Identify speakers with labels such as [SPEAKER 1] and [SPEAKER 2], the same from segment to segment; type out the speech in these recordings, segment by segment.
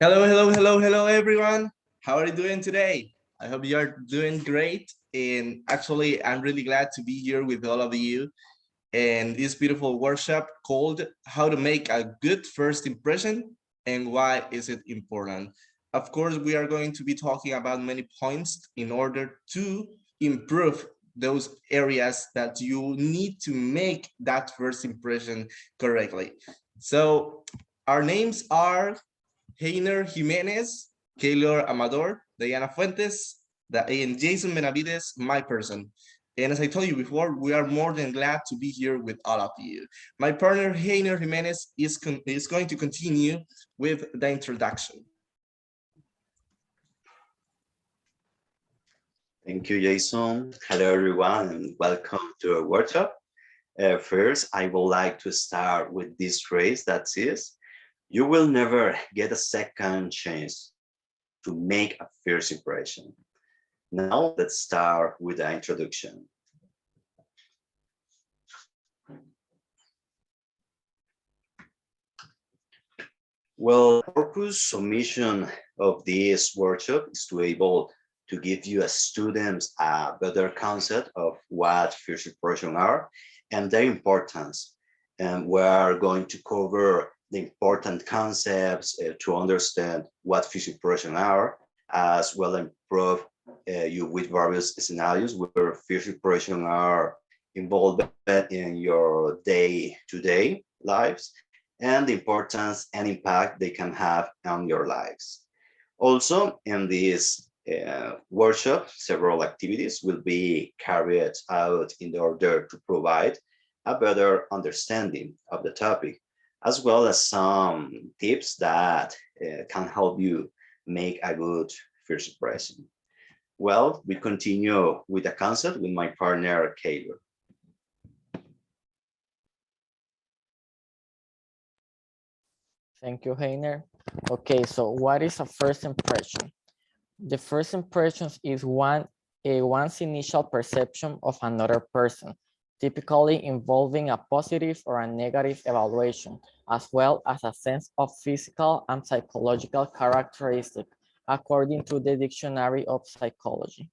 [SPEAKER 1] Hello, everyone. How are you doing today? I hope you are doing great. And actually, I'm really glad to be here with all of you in this beautiful workshop called How to Make a Good First Impression and Why is it important? Of course, we are going to be talking about many points in order to improve those areas that you need to make that first impression correctly. So our names are Heiner Jimenez, Keylor Amador, Diana Fuentes, and Jason Benavides, my person. And as I told you before, we are more than glad to be here with all of you. My partner, Heiner Jimenez, is going to continue with the introduction.
[SPEAKER 2] Thank you, Jason. Hello, everyone, and welcome to our workshop. First, I would like to start with this phrase that says, you will never get a second chance to make a first impression. Now, let's start with the introduction. Well, purpose or mission of this workshop is to able to give you as students a better concept of what first impressions are and their importance. And we are going to cover the important concepts to understand what first impressions are, as well as improve you with various scenarios where first impressions are involved in your day-to-day lives and the importance and impact they can have on your lives. Also, in this workshop, several activities will be carried out in order to provide a better understanding of the topic, as well as some tips that can help you make a good first impression. Well, we continue with the concept with my partner, Kaylor.
[SPEAKER 3] Thank you, Heiner. Okay, so what is a first impression? The first impression is one's initial perception of another person, typically involving a positive or a negative evaluation, as well as a sense of physical and psychological characteristic, according to the Dictionary of Psychology.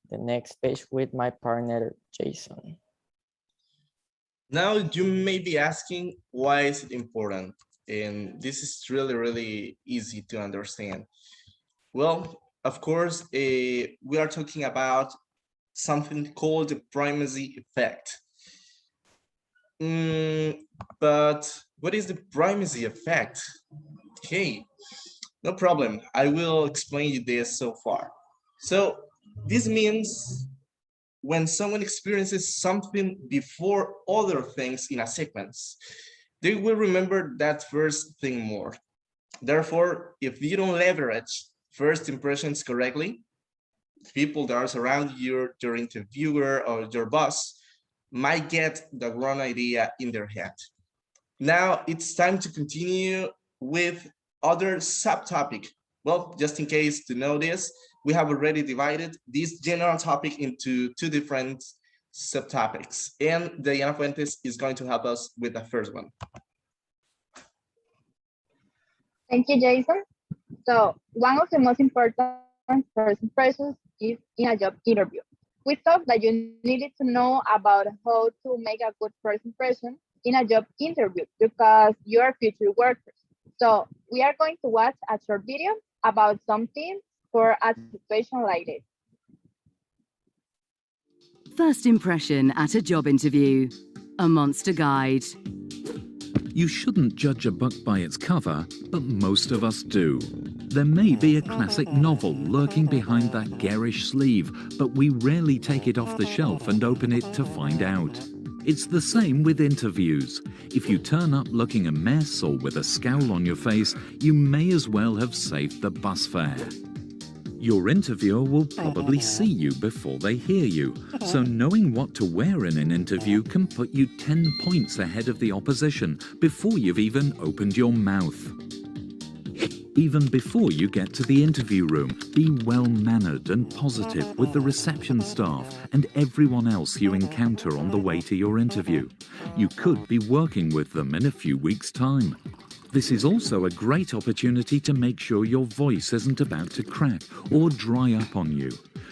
[SPEAKER 3] The next page with my partner, Jason.
[SPEAKER 1] Now, you may be asking, why is it important? And this is really easy to understand. Well, of course, we are talking about something called the primacy effect. But what is the primacy effect? Okay, no problem. I will explain you this so far. So this means when someone experiences something before other things in a sequence, they will remember that first thing more. Therefore, if you don't leverage first impressions correctly, people that are surrounding you, your interviewer or your boss, might get the wrong idea in their head. Now it's time to continue with other subtopic. Well, just in case to know this, we have already divided this general topic into two different subtopics, and Diana Fuentes is going to help us with the first one.
[SPEAKER 4] Thank you, Jason. So one of the most important first impressions is in a job interview. We thought that you needed to know about how to make a good first impression in a job interview because you are future workers. So we are going to watch a short video about some tips for a situation like this.
[SPEAKER 5] First impression at a job interview. A monster guide.
[SPEAKER 6] You shouldn't judge a book by its cover, but most of us do. There may be a classic novel lurking behind that garish sleeve, but we rarely take it off the shelf and open it to find out. It's the same with interviews. If you turn up looking a mess or with a scowl on your face, you may as well have saved the bus fare. Your interviewer will probably see you before they hear you, so knowing what to wear in an interview can put you 10 points ahead of the opposition before you've even opened your mouth. Even before you get to the interview room, be well-mannered and positive with the reception staff and everyone else you encounter on the way to your interview. You could be working with them in a few weeks' time. This is also a great opportunity to make sure your voice isn't about to crack or dry up on you.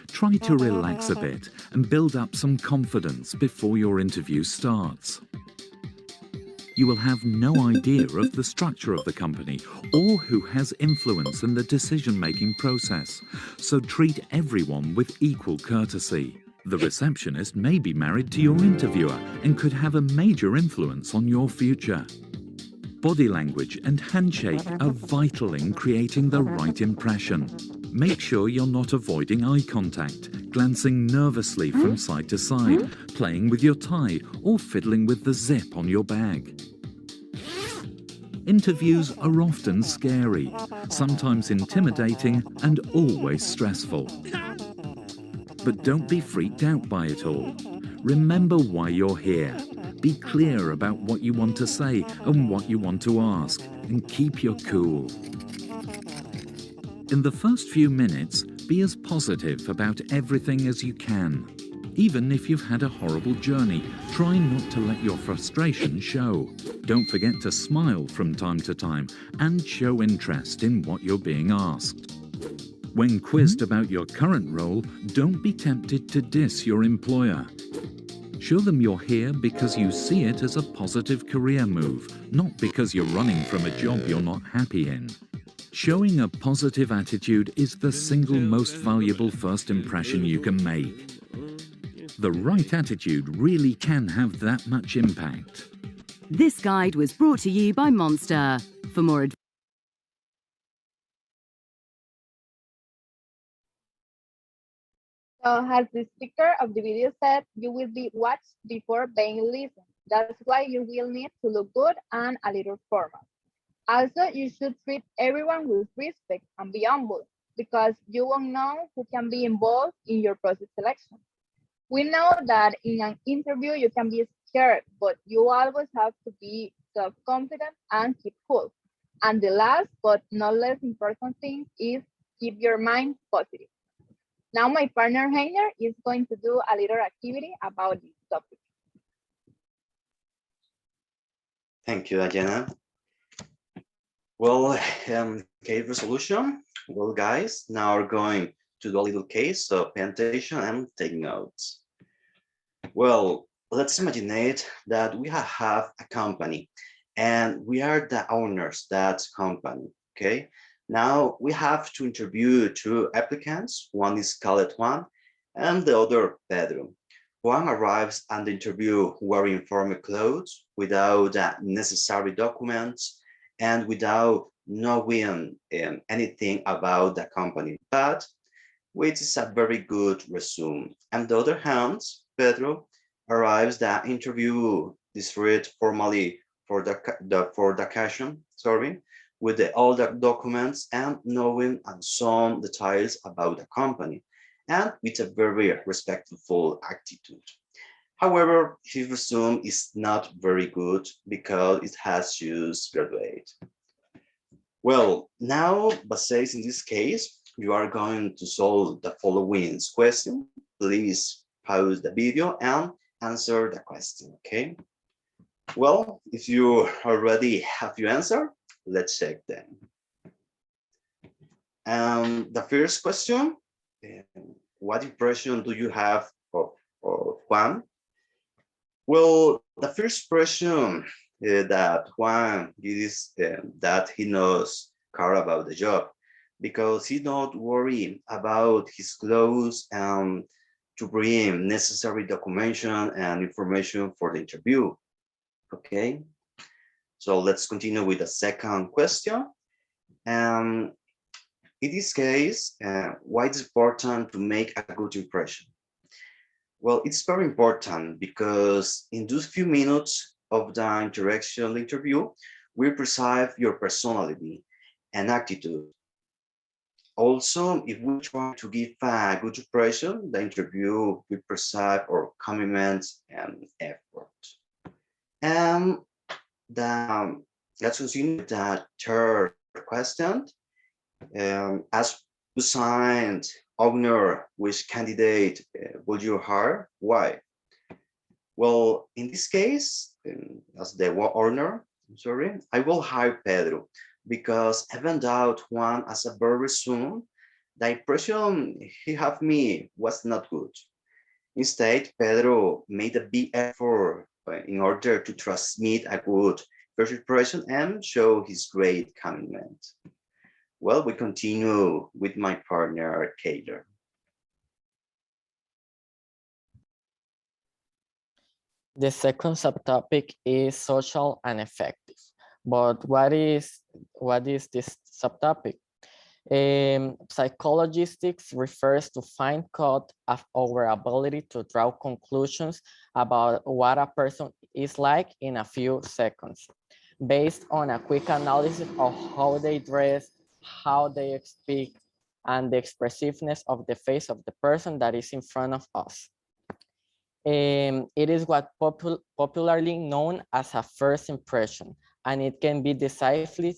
[SPEAKER 6] Try to relax a bit and build up some confidence before your interview starts. You will have no idea of the structure of the company or who has influence in the decision-making process, so treat everyone with equal courtesy. The receptionist may be married to your interviewer and could have a major influence on your future. Body language and handshake are vital in creating the right impression. Make sure you're not avoiding eye contact, glancing nervously from side to side, playing with your tie, or fiddling with the zip on your bag. Interviews are often scary, sometimes intimidating, and always stressful. But don't be freaked out by it all. Remember why you're here. Be clear about what you want to say and what you want to ask, and keep your cool. In the first few minutes, be as positive about everything as you can. Even if you've had a horrible journey, try not to let your frustration show. Don't forget to smile from time to time and show interest in what you're being asked. When quizzed about your current role, don't be tempted to diss your employer. Show them you're here because you see it as a positive career move, not because you're running from a job you're not happy in. Showing a positive attitude is the single most valuable first impression you can make. The right attitude really can have that much impact.
[SPEAKER 5] This guide was brought to you by Monster. For more advice,
[SPEAKER 4] So as the speaker of the video said, you will be watched before being listened. That's why you will need to look good and a little formal. Also, you should treat everyone with respect and be humble because you won't know who can be involved in your process selection. We know that in an interview you can be scared, but you always have to be self-confident and keep cool. And the last but not less important thing is keep your mind positive. Now my partner Heiner is going to do a little activity about this topic.
[SPEAKER 2] Thank you, Diana. Well, case resolution. Well, guys, now we're going to do a little case, so pay attention and take notes. Well, let's imagine that we have a company and we are the owners of that company, okay? Now we have to interview two applicants. One is called Juan and the other Pedro. Juan arrives at the interview wearing formal clothes without necessary documents and without knowing anything about the company, but which is a very good resume. On the other hand, Pedro arrives the interview dressed formally for the occasion, with all the documents and knowing and some details about the company, and with a very respectful attitude. However, his resume is not very good because it has just graduated. Well, now, but says in this case, you are going to solve the following question. Please pause the video and answer the question, okay? Well, if you already have your answer, let's check them. The first question, what impression do you have of Juan? Well, the first impression that Juan gives that he knows care about the job because he not worry about his clothes and to bring necessary documentation and information for the interview. Okay, so let's continue with the second question. In this case, why it's important to make a good impression? Well, it's very important because in those few minutes of the interaction interview, we perceive your personality and attitude. Also, if we try to give a good impression, the interview will perceive our commitment and effort. And let's continue with the third question. As assigned owner, which candidate would you hire? Why? Well, in this case, as the owner, Sorry, I will hire Pedro because even though Juan as a very soon, the impression he had me was not good. Instead, Pedro made a big effort in order to transmit a good first impression and show his great commitment. Well, we continue with my partner, Kaylor.
[SPEAKER 3] The second subtopic is social and effective. But what is this subtopic? Psychologistics refers to find out of our ability to draw conclusions about what a person is like in a few seconds, based on a quick analysis of how they dress, how they speak, and the expressiveness of the face of the person that is in front of us. It is what popularly known as a first impression, and it can be decisive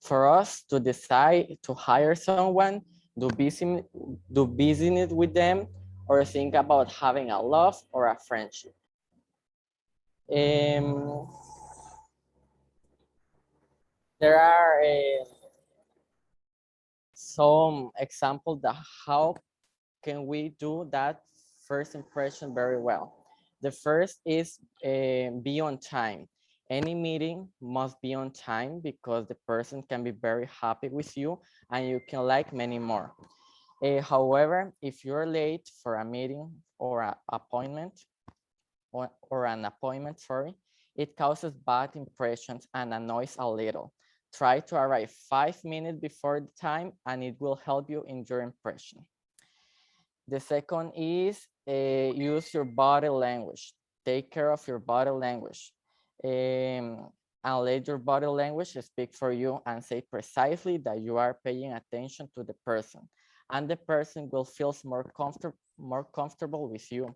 [SPEAKER 3] for us to decide to hire someone, do business with them, or think about having a love or a friendship. Um, there are some examples that how can we do that first impression very well. The first is be on time. Any meeting must be on time because the person can be very happy with you and you can like many more. However, if you're late for a meeting or an appointment, sorry, it causes bad impressions and annoys a little. Try to arrive 5 minutes before the time and it will help you in your impression. The second is use your body language. Take care of your body language. And let your body language speak for you and say precisely that you are paying attention to the person. And the person will feel more comfortable with you.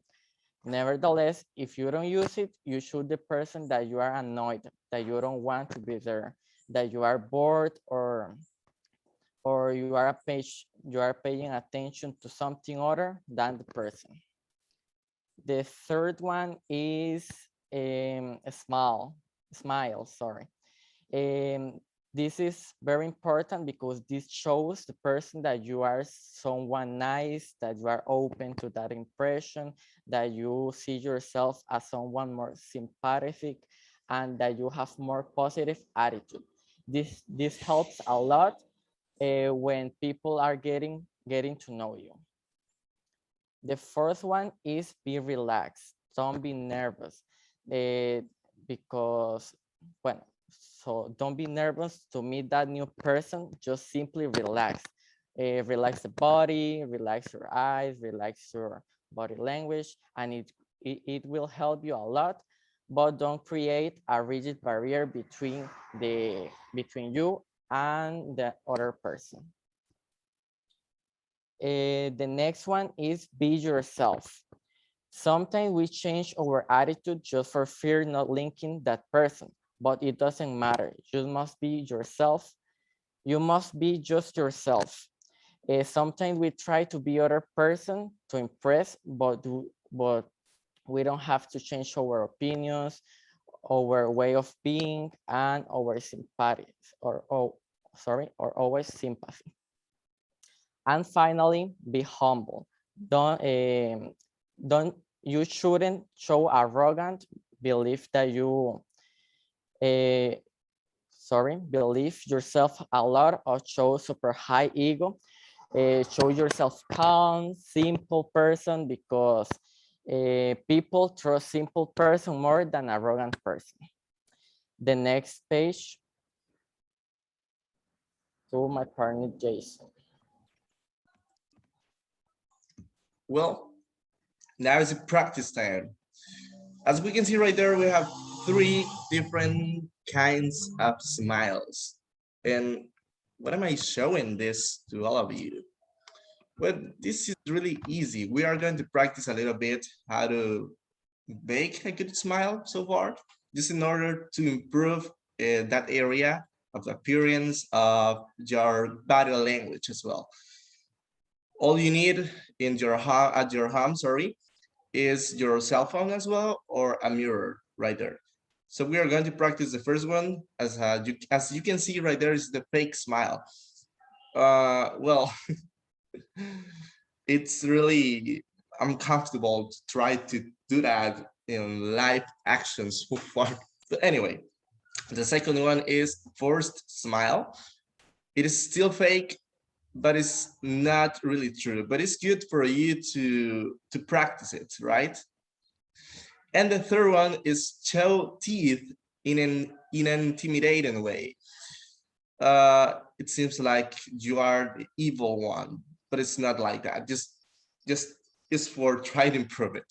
[SPEAKER 3] Nevertheless, if you don't use it, you show the person that you are annoyed, that you don't want to be there, that you are bored, or you are paying attention to something other than the person. The third one is a smile, sorry. This is very important because this shows the person that you are someone nice, that you are open to that impression, that you see yourself as someone more sympathetic, and that you have more positive attitude. This helps a lot when people are getting to know you. The fourth one is be relaxed. Don't be nervous because, well, so don't be nervous to meet that new person. Just simply relax. Relax the body, relax your eyes, relax your body language, and it will help you a lot. But don't create a rigid barrier between you and the other person. The next one is be yourself. Sometimes we change our attitude just for fear not linking that person, but it doesn't matter. You must be yourself. You must be just yourself. Sometimes we try to be other person to impress, but we don't have to change our opinions, our way of being, and our sympathy, or always sympathy. And finally, be humble. You shouldn't show arrogant, believe that you believe yourself a lot, or show super high ego. Show yourself calm, simple person, because people trust simple person more than arrogant person. The next page to my partner Jason.
[SPEAKER 1] Well, now is a practice time. As we can see right there, we have 3 different kinds of smiles. And what am I showing this to all of you? Well, this is really easy. We are going to practice a little bit how to make a good smile so far, just in order to improve that area of the appearance of your body language as well. All you need in your home, is your cell phone as well, or a mirror right there. So we are going to practice the first one. As you can see right there is the fake smile. Well, it's really uncomfortable to try to do that in live actions so far. But anyway, the second one is forced smile. It is still fake, but it's not really true. But it's good for you to practice it, right? And the third one is show teeth in an intimidating way. It seems like you are the evil one, but it's not like that. Just is for try to improve it.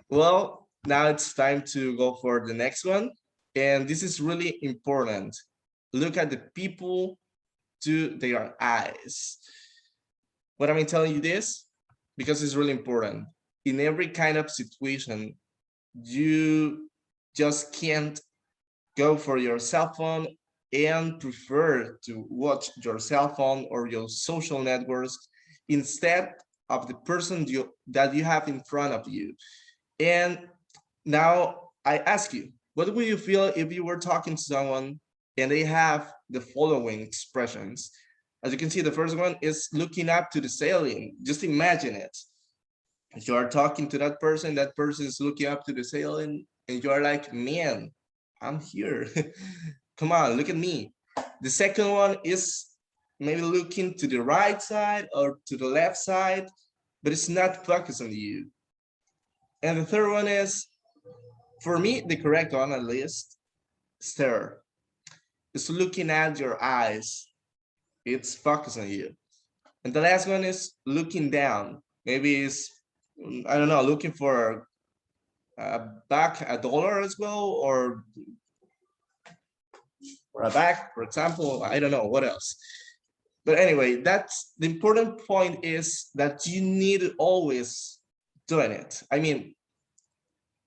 [SPEAKER 1] Well, now it's time to go for the next one. And this is really important. Look at the people to their eyes. What am I telling you this? Because it's really important. In every kind of situation, you just can't go for your cell phone and prefer to watch your cell phone or your social networks instead of the person that you have in front of you. And now I ask you, what would you feel if you were talking to someone and they have the following expressions? As you can see, the first one is looking up to the ceiling. Just imagine it. You are talking to that person is looking up to the ceiling, and you are like, man, I'm here. Come on, look at me. The second one is maybe looking to the right side or to the left side, but it's not focused on you. And the third one is, for me, the correct one at least, stare. It's looking at your eyes. It's focused on you. And the last one is looking down. Maybe it's, I don't know, looking for back a dollar as well, or a back, for example. I don't know what else. But anyway, that's the important point, is that you need always doing it. I mean,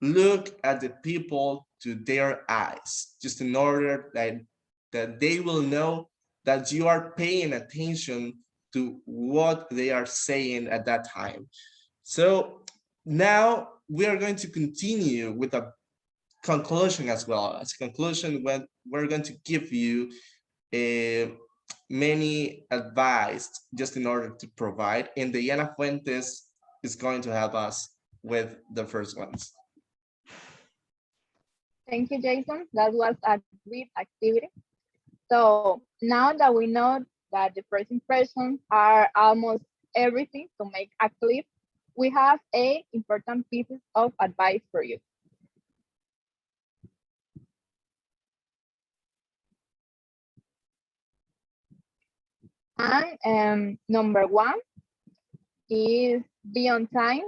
[SPEAKER 1] look at the people to their eyes, just in order that they will know that you are paying attention to what they are saying at that time. So now we are going to continue with a conclusion as well. As a conclusion, when we're going to give you many advice just in order to provide, and Diana Fuentes is going to help us with the first ones.
[SPEAKER 4] Thank you, Jason. That was a great activity. So now that we know that the first impressions are almost everything to make a clip, we have eight important pieces of advice for you. And number one is be on time,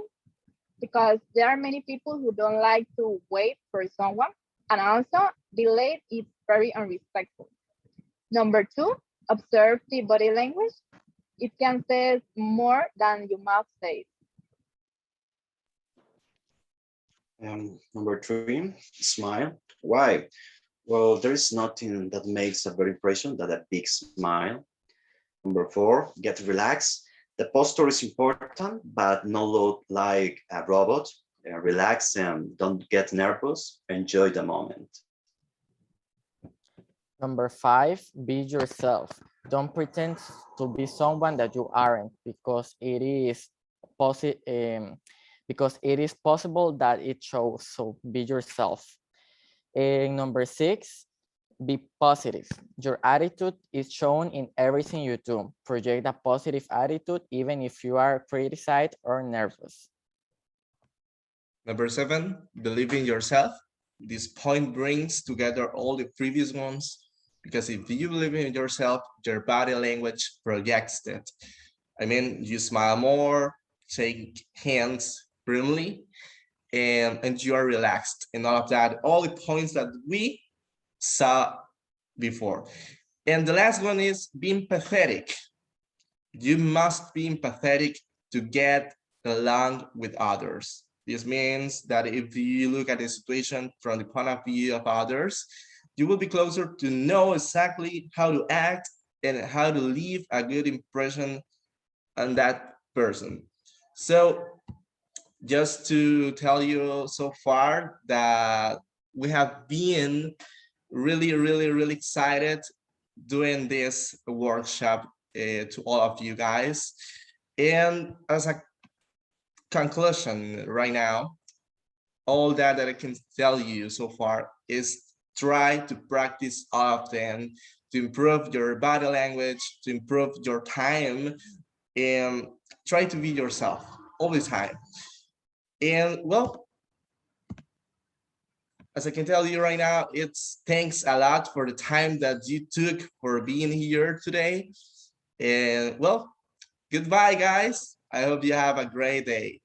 [SPEAKER 4] because there are many people who don't like to wait for someone, and also delayed is very unrespectful. Number two, observe the body language. It can say more than your mouth says.
[SPEAKER 2] Number three, smile. Why? Well, there is nothing that makes a better impression than a big smile. Number four, get relaxed. The posture is important, but not look like a robot. Relax and don't get nervous. Enjoy the moment.
[SPEAKER 3] Number five, be yourself. Don't pretend to be someone that you aren't, because it is possible that it shows. So be yourself. And number six, be positive. Your attitude is shown in everything you do. Project a positive attitude even if you are criticized or nervous.
[SPEAKER 1] Number seven, believe in yourself. This point brings together all the previous ones, because if you believe in yourself, your body language projects it. I mean, you smile more, shake hands firmly, and you are relaxed, and all of that, all the points that we saw before. And the last one is being empathetic. You must be empathetic to get along with others. This means that if you look at the situation from the point of view of others, you will be closer to know exactly how to act and how to leave a good impression on that person. So just to tell you so far that we have been really excited doing this workshop to all of you guys. And as a conclusion right now, all that I can tell you so far is try to practice often to improve your body language, to improve your time, and try to be yourself all the time. And well, as I can tell you right now, it's thanks a lot for the time that you took for being here today. And well, goodbye, guys. I hope you have a great day.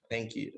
[SPEAKER 1] Thank you.